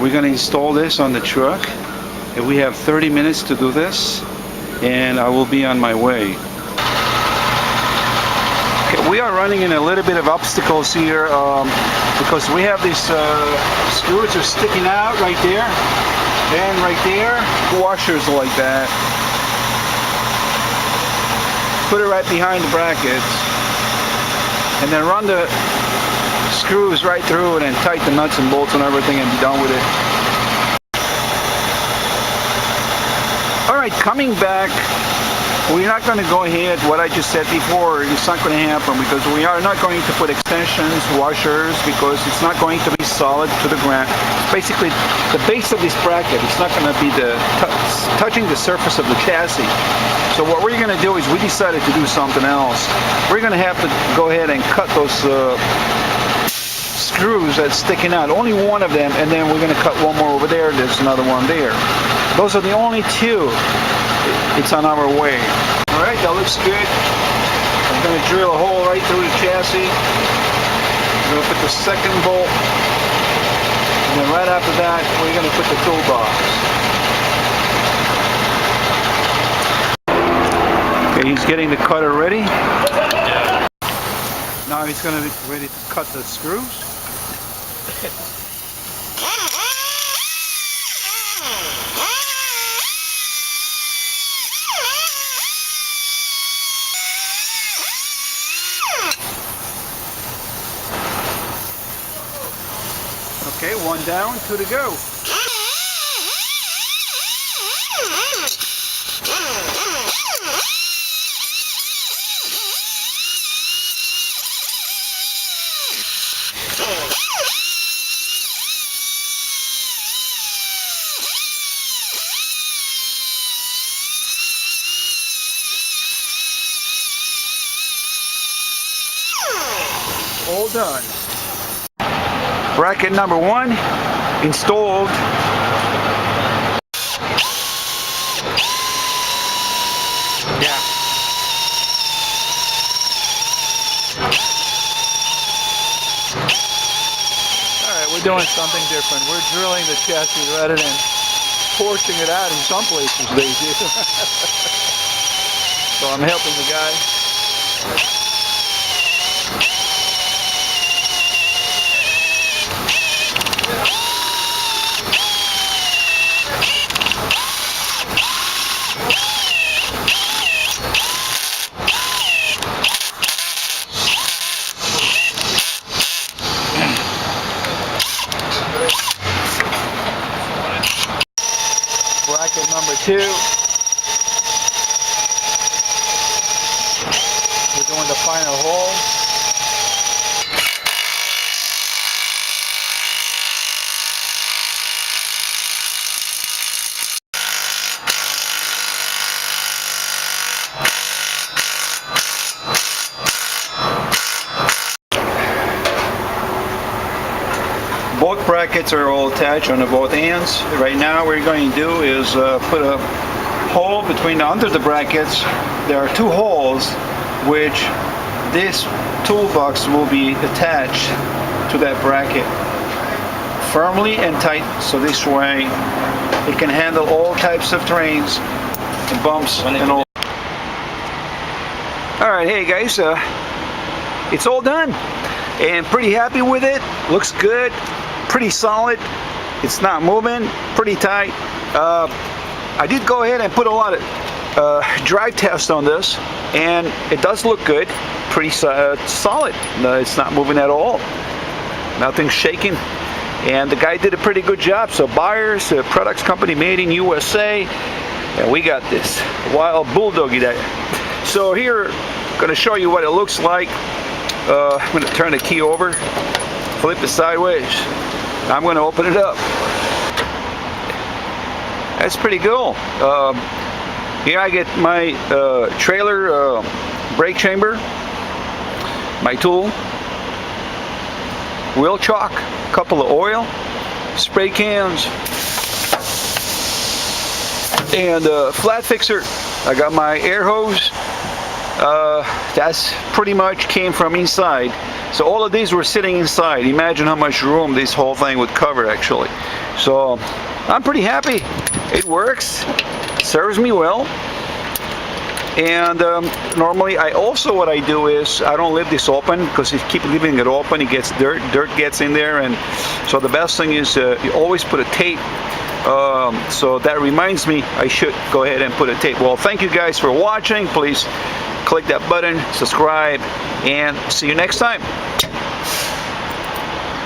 We're going to install this on the truck, and we have 30 minutes to do this, and I will be on my way. Okay, we are running in a little bit of obstacles here because we have these screws are sticking out right there and right there. Washers like that. Put it right behind the brackets, and then run the screws right through it and tighten the nuts and bolts and everything and be done with it. Alright, coming back, we're not going to go ahead, what I just said before, it's not going to happen because we are not going to put extensions, washers, because it's not going to be solid to the ground. Basically, the base of this bracket, it's not going to be touching the surface of the chassis. So what we're going to do is we decided to do something else. We're going to have to go ahead and cut those screws that's sticking out, only one of them, and then we're going to cut one more over there. There's another one there. Those are the only two. It's on our way. Alright, that looks good. I'm going to drill a hole right through the chassis. I'm going to put the second bolt, and then right after that we're going to put the toolbox. Okay, he's getting the cutter ready. Now he's going to be ready to cut the screws. Okay, one down, two to go. All done. Bracket number one installed. Yeah. Alright, we're doing something different. We're drilling the chassis rather than forcing it out in some places they do. So I'm helping the guy. Bracket number two. We're doing the final hole. Both brackets are all attached on the both ends. Right now what we're going to do is put a hole between under the brackets. There are two holes which this toolbox will be attached to that bracket firmly and tight, so this way it can handle all types of terrains and bumps and all. Alright, hey guys, it's all done and pretty happy with it. Looks good. Pretty solid. It's not moving. Pretty tight. I did go ahead and put a lot of drive tests on this, and it does look good. Pretty solid. It's not moving at all. Nothing's shaking. And the guy did a pretty good job. So buyers, products company made in USA, and we got this wild bulldoggy there. So here, I'm going to show you what it looks like. I'm going to turn the key over, flip it sideways. I'm going to open it up. That's pretty cool. Here I get my trailer brake chamber, my tool, wheel chalk, a couple of oil, spray cans, and flat fixer. I got my air hose, That's pretty much came from inside. So all of these were sitting inside. Imagine how much room this whole thing would cover actually. So I'm pretty happy. It works, serves me well. And normally what I do is I don't leave this open, because if you keep leaving it open, it gets dirt gets in there. And so the best thing is you always put a tape. So that reminds me, I should go ahead and put a tape. Well, thank you guys for watching. Please click that button, subscribe, and see you next time.